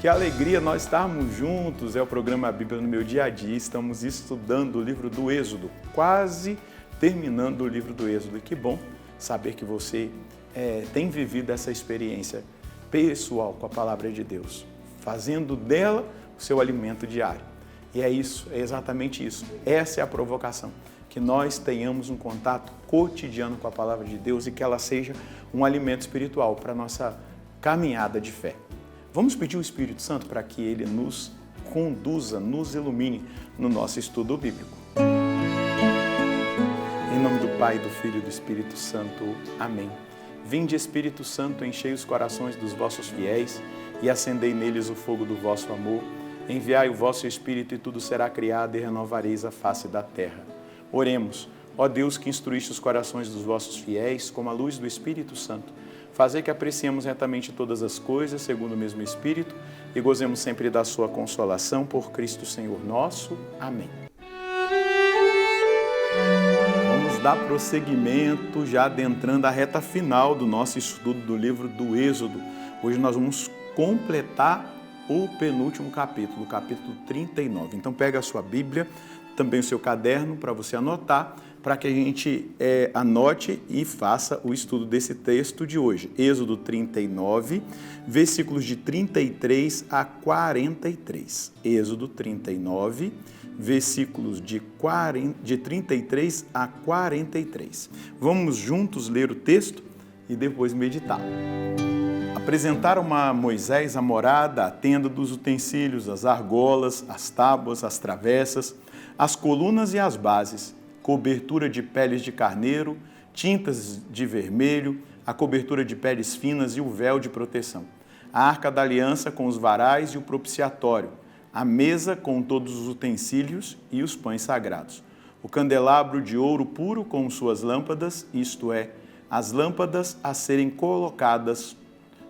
Que alegria nós estarmos juntos, é o programa Bíblia no Meu Dia a Dia, estamos estudando o livro do Êxodo, quase terminando o livro do Êxodo. E que bom saber que você tem vivido essa experiência pessoal com a Palavra de Deus, fazendo dela o seu alimento diário. E é isso, é exatamente isso, essa é a provocação, que nós tenhamos um contato cotidiano com a Palavra de Deus e que ela seja um alimento espiritual para a nossa caminhada de fé. Vamos pedir o Espírito Santo para que ele nos conduza, nos ilumine no nosso estudo bíblico. Em nome do Pai, do Filho e do Espírito Santo. Amém. Vinde, Espírito Santo, enchei os corações dos vossos fiéis e acendei neles o fogo do vosso amor. Enviai o vosso Espírito e tudo será criado e renovareis a face da terra. Oremos. Ó Deus, que instruíste os corações dos vossos fiéis com a luz do Espírito Santo, fazer que apreciemos retamente todas as coisas, segundo o mesmo Espírito, e gozemos sempre da sua consolação, por Cristo Senhor nosso. Amém. Vamos dar prosseguimento, já adentrando a reta final do nosso estudo do livro do Êxodo. Hoje nós vamos completar o penúltimo capítulo, o capítulo 39. Então pega a sua Bíblia, também o seu caderno, para você anotar, para que a gente anote e faça o estudo desse texto de hoje. Êxodo 39, versículos de 33 a 43. Êxodo 39, versículos de 33 a 43. Vamos juntos ler o texto e depois meditar. Apresentaram a Moisés a morada, a tenda dos utensílios, as argolas, as tábuas, as travessas, as colunas e as bases, cobertura de peles de carneiro, tintas de vermelho, a cobertura de peles finas e o véu de proteção, a arca da aliança com os varais e o propiciatório, a mesa com todos os utensílios e os pães sagrados, o candelabro de ouro puro com suas lâmpadas, isto é, as lâmpadas a serem colocadas,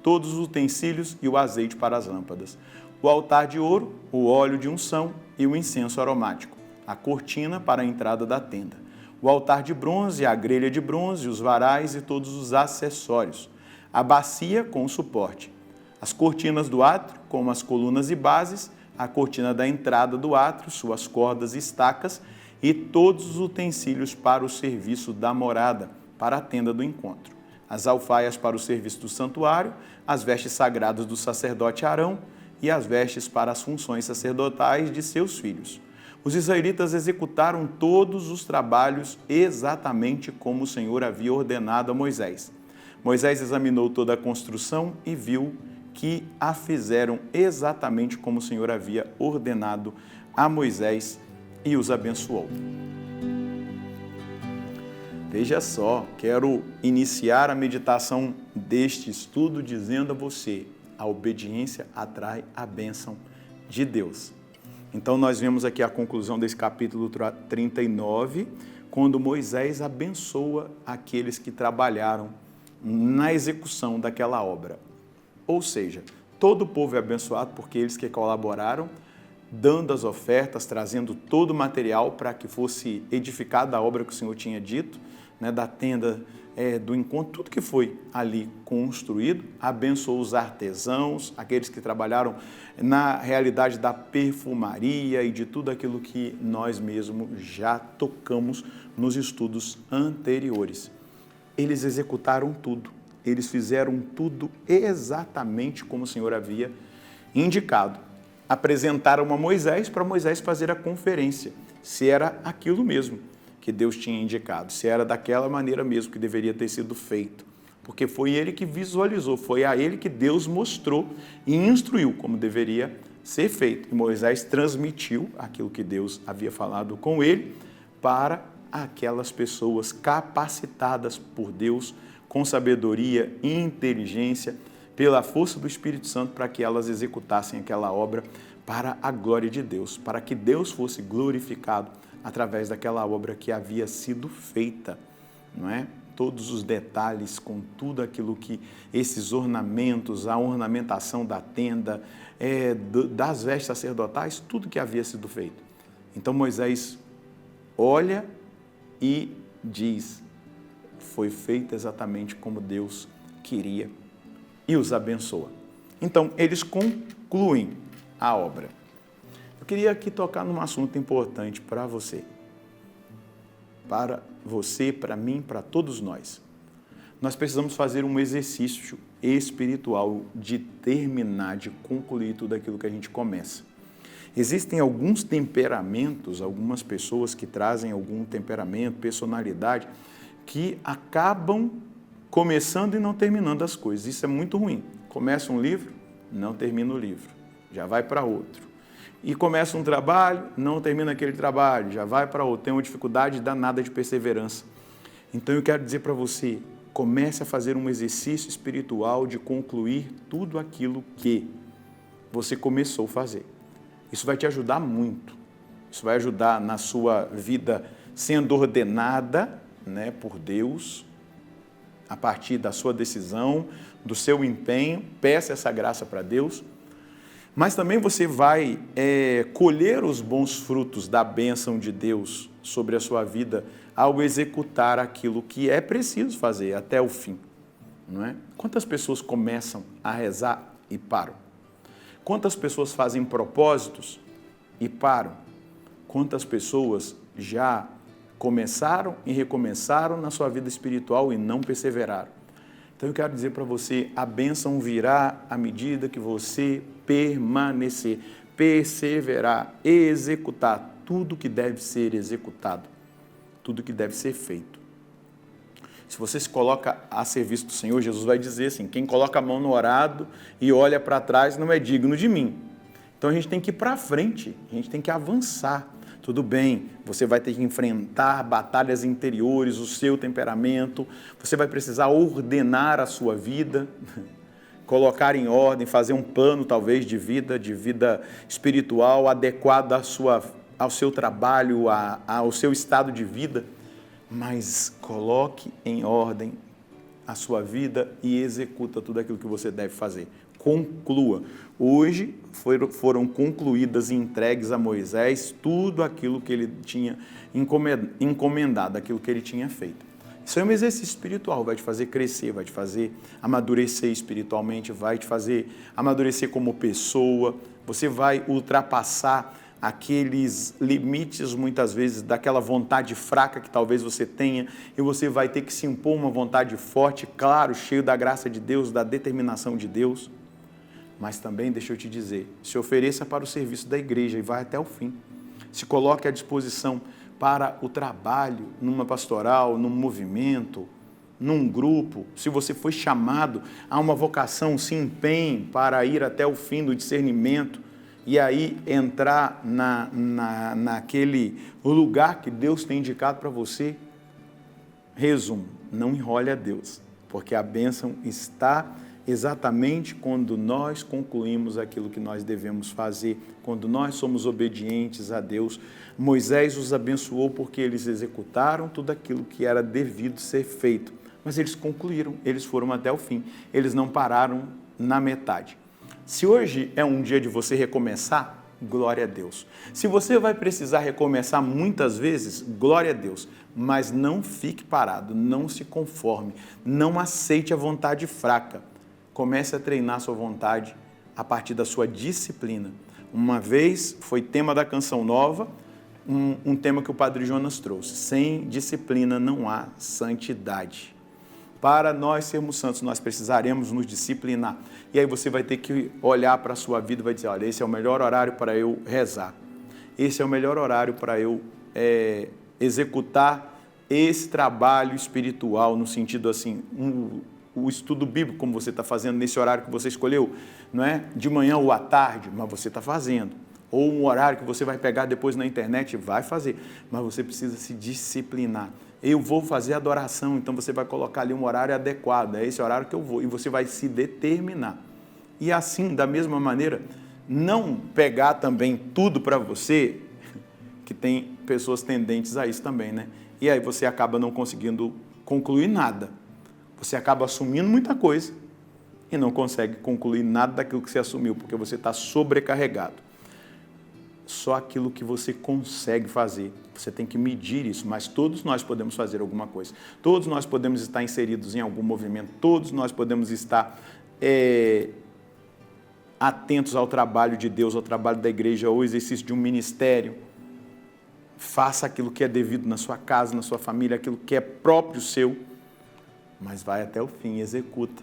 todos os utensílios e o azeite para as lâmpadas, o altar de ouro, o óleo de unção e o incenso aromático, a cortina para a entrada da tenda, o altar de bronze, a grelha de bronze, os varais e todos os acessórios, a bacia com o suporte, as cortinas do átrio, com as colunas e bases, a cortina da entrada do átrio, suas cordas e estacas e todos os utensílios para o serviço da morada, para a tenda do encontro, as alfaias para o serviço do santuário, as vestes sagradas do sacerdote Arão e as vestes para as funções sacerdotais de seus filhos. Os israelitas executaram todos os trabalhos exatamente como o Senhor havia ordenado a Moisés. Moisés examinou toda a construção e viu que a fizeram exatamente como o Senhor havia ordenado a Moisés e os abençoou. Veja só, quero iniciar a meditação deste estudo dizendo a você, a obediência atrai a bênção de Deus. Então, nós vemos aqui a conclusão desse capítulo 39, quando Moisés abençoa aqueles que trabalharam na execução daquela obra. Ou seja, todo o povo é abençoado porque eles que colaboraram, dando as ofertas, trazendo todo o material para que fosse edificada a obra que o Senhor tinha dito, da tenda do encontro, tudo que foi ali construído, abençoou os artesãos, aqueles que trabalharam na realidade da perfumaria e de tudo aquilo que nós mesmos já tocamos nos estudos anteriores. Eles executaram tudo, eles fizeram tudo exatamente como o Senhor havia indicado. Apresentaram a Moisés para Moisés fazer a conferência, se era aquilo mesmo que Deus tinha indicado, se era daquela maneira mesmo que deveria ter sido feito, porque foi ele que visualizou, foi a ele que Deus mostrou e instruiu como deveria ser feito. E Moisés transmitiu aquilo que Deus havia falado com ele para aquelas pessoas capacitadas por Deus, com sabedoria e inteligência, pela força do Espírito Santo, para que elas executassem aquela obra para a glória de Deus, para que Deus fosse glorificado através daquela obra que havia sido feita, não é? Todos os detalhes, com tudo aquilo que esses ornamentos, a ornamentação da tenda, das vestes sacerdotais, tudo que havia sido feito. Então Moisés olha e diz, foi feito exatamente como Deus queria e os abençoa. Então, eles concluem a obra. Eu queria aqui tocar num assunto importante para você, para mim, para todos nós. Nós precisamos fazer um exercício espiritual de terminar, de concluir tudo aquilo que a gente começa. Existem alguns temperamentos, algumas pessoas que trazem algum temperamento, personalidade, que acabam começando e não terminando as coisas. Isso é muito ruim. Começa um livro, não termina o livro, já vai para outro. E começa um trabalho, não termina aquele trabalho, já vai para outro. Tem uma dificuldade danada de perseverança. Então eu quero dizer para você, comece a fazer um exercício espiritual de concluir tudo aquilo que você começou a fazer. Isso vai te ajudar muito. Isso vai ajudar na sua vida sendo ordenada, né, por Deus, a partir da sua decisão, do seu empenho. Peça essa graça para Deus. Mas também você vai colher os bons frutos da bênção de Deus sobre a sua vida ao executar aquilo que é preciso fazer até o fim, não é? Quantas pessoas começam a rezar e param? Quantas pessoas fazem propósitos e param? Quantas pessoas já começaram e recomeçaram na sua vida espiritual e não perseveraram? Então eu quero dizer para você, a bênção virá à medida que você permanecer, perseverar, executar tudo que deve ser executado, tudo que deve ser feito. Se você se coloca a serviço do Senhor, Jesus vai dizer assim, quem coloca a mão no arado e olha para trás não é digno de mim. Então a gente tem que ir para frente, a gente tem que avançar. Tudo bem, você vai ter que enfrentar batalhas interiores, o seu temperamento, você vai precisar ordenar a sua vida, colocar em ordem, fazer um plano talvez de vida espiritual adequado ao seu trabalho, ao seu estado de vida, mas coloque em ordem a sua vida e executa tudo aquilo que você deve fazer. Conclua. Hoje foram concluídas e entregues a Moisés tudo aquilo que ele tinha encomendado, aquilo que ele tinha feito. Isso é um exercício espiritual, vai te fazer crescer, vai te fazer amadurecer espiritualmente, vai te fazer amadurecer como pessoa, você vai ultrapassar aqueles limites, muitas vezes, daquela vontade fraca que talvez você tenha, e você vai ter que se impor uma vontade forte, claro, cheio da graça de Deus, da determinação de Deus. Mas também, deixa eu te dizer, se ofereça para o serviço da igreja e vai até o fim. Se coloque à disposição para o trabalho, numa pastoral, num movimento, num grupo. Se você foi chamado a uma vocação, se empenhe para ir até o fim do discernimento e aí entrar naquele lugar que Deus tem indicado para você. Resumo, não enrole a Deus, porque a bênção está exatamente quando nós concluímos aquilo que nós devemos fazer, quando nós somos obedientes a Deus. Moisés os abençoou porque eles executaram tudo aquilo que era devido ser feito, mas eles concluíram, eles foram até o fim, eles não pararam na metade. Se hoje é um dia de você recomeçar, glória a Deus. Se você vai precisar recomeçar muitas vezes, glória a Deus, mas não fique parado, não se conforme, não aceite a vontade fraca. Comece a treinar a sua vontade a partir da sua disciplina. Uma vez foi tema da Canção Nova, um tema que o Padre Jonas trouxe. Sem disciplina não há santidade. Para nós sermos santos, nós precisaremos nos disciplinar. E aí você vai ter que olhar para a sua vida e vai dizer, olha, esse é o melhor horário para eu rezar. Esse é o melhor horário para eu executar esse trabalho espiritual, no sentido assim, o estudo bíblico, como você está fazendo nesse horário que você escolheu, não é de manhã ou à tarde, mas você está fazendo. Ou um horário que você vai pegar depois na internet, vai fazer. Mas você precisa se disciplinar. Eu vou fazer adoração, então você vai colocar ali um horário adequado, é esse horário que eu vou, e você vai se determinar. E assim, da mesma maneira, não pegar também tudo para você, que tem pessoas tendentes a isso também, né? E aí você acaba não conseguindo concluir nada. Você acaba assumindo muita coisa e não consegue concluir nada daquilo que você assumiu, porque você está sobrecarregado. Só aquilo que você consegue fazer. Você tem que medir isso, mas todos nós podemos fazer alguma coisa. Todos nós podemos estar inseridos em algum movimento, todos nós podemos estar atentos ao trabalho de Deus, ao trabalho da igreja, ao exercício de um ministério. Faça aquilo que é devido na sua casa, na sua família, aquilo que é próprio seu, mas vai até o fim, executa.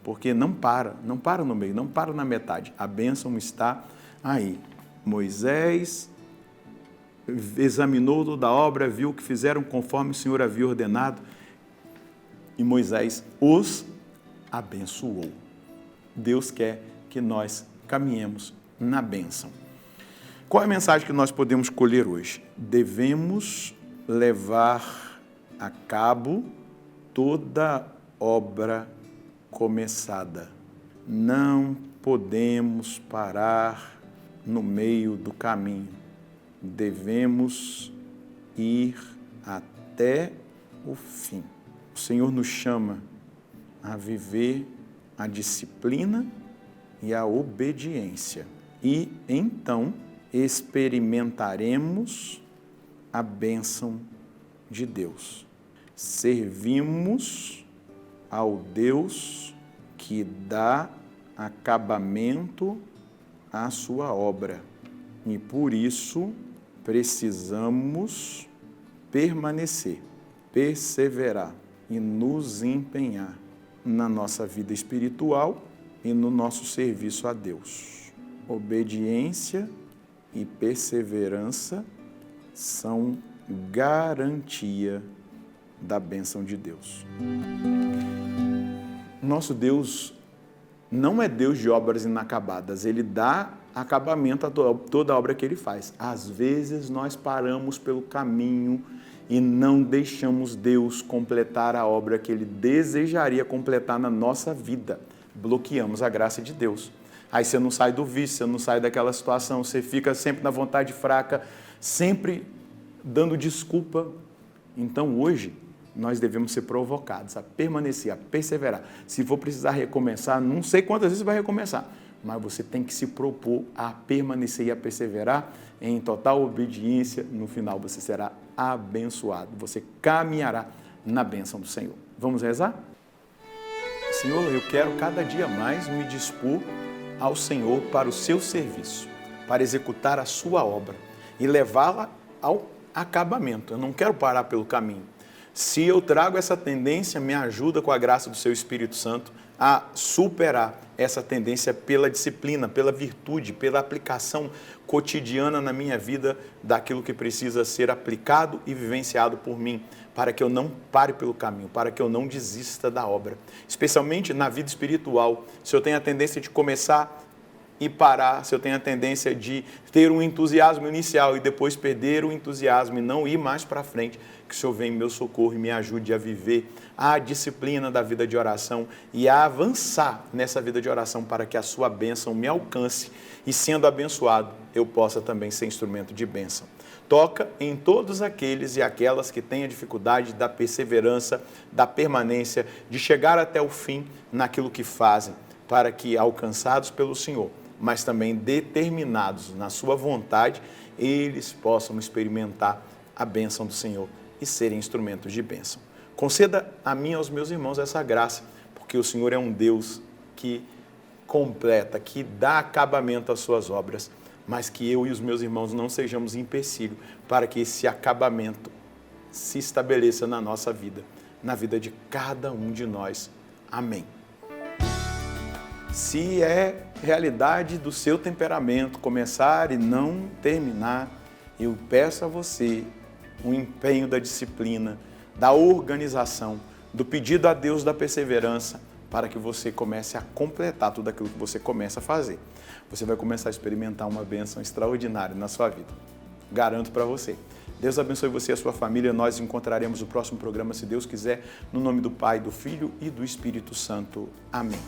Porque não para no meio, não para na metade. A bênção está aí. Moisés examinou toda a obra, viu que fizeram conforme o Senhor havia ordenado, e Moisés os abençoou. Deus quer que nós caminhemos na bênção. Qual é a mensagem que nós podemos colher hoje? Devemos levar a cabo toda obra começada. Não podemos parar no meio do caminho. Devemos ir até o fim. O Senhor nos chama a viver a disciplina e a obediência. E então experimentaremos a bênção de Deus. Servimos ao Deus que dá acabamento à sua obra. E por isso precisamos permanecer, perseverar e nos empenhar na nossa vida espiritual e no nosso serviço a Deus. Obediência e perseverança são garantia da bênção de Deus. Nosso Deus não é Deus de obras inacabadas, Ele dá acabamento a toda a obra que Ele faz. Às vezes nós paramos pelo caminho e não deixamos Deus completar a obra que Ele desejaria completar na nossa vida. Bloqueamos a graça de Deus. Aí você não sai do vício, você não sai daquela situação, você fica sempre na vontade fraca, sempre dando desculpa. Então hoje nós devemos ser provocados a permanecer, a perseverar. Se for precisar recomeçar, não sei quantas vezes você vai recomeçar, mas você tem que se propor a permanecer e a perseverar em total obediência. No final você será abençoado, você caminhará na bênção do Senhor. Vamos rezar? Senhor, eu quero cada dia mais me dispor ao Senhor para o seu serviço, para executar a sua obra e levá-la ao acabamento. Eu não quero parar pelo caminho. Se eu trago essa tendência, me ajuda com a graça do seu Espírito Santo a superar essa tendência pela disciplina, pela virtude, pela aplicação cotidiana na minha vida daquilo que precisa ser aplicado e vivenciado por mim, para que eu não pare pelo caminho, para que eu não desista da obra. Especialmente na vida espiritual, se eu tenho a tendência de começar e parar, se eu tenho a tendência de ter um entusiasmo inicial e depois perder o entusiasmo e não ir mais para frente, que o Senhor venha em meu socorro e me ajude a viver a disciplina da vida de oração e a avançar nessa vida de oração para que a sua bênção me alcance e, sendo abençoado, eu possa também ser instrumento de bênção. Toca em todos aqueles e aquelas que têm a dificuldade da perseverança, da permanência, de chegar até o fim naquilo que fazem, para que, alcançados pelo Senhor, mas também determinados na sua vontade, eles possam experimentar a bênção do Senhor e serem instrumentos de bênção. Conceda a mim e aos meus irmãos essa graça, porque o Senhor é um Deus que completa, que dá acabamento às suas obras, mas que eu e os meus irmãos não sejamos empecilho para que esse acabamento se estabeleça na nossa vida, na vida de cada um de nós. Amém. Se é realidade do seu temperamento começar e não terminar, eu peço a você o empenho da disciplina, da organização, do pedido a Deus da perseverança, para que você comece a completar tudo aquilo que você começa a fazer. Você vai começar a experimentar uma bênção extraordinária na sua vida. Garanto para você. Deus abençoe você e a sua família. Nós encontraremos no próximo programa, se Deus quiser, no nome do Pai, do Filho e do Espírito Santo. Amém.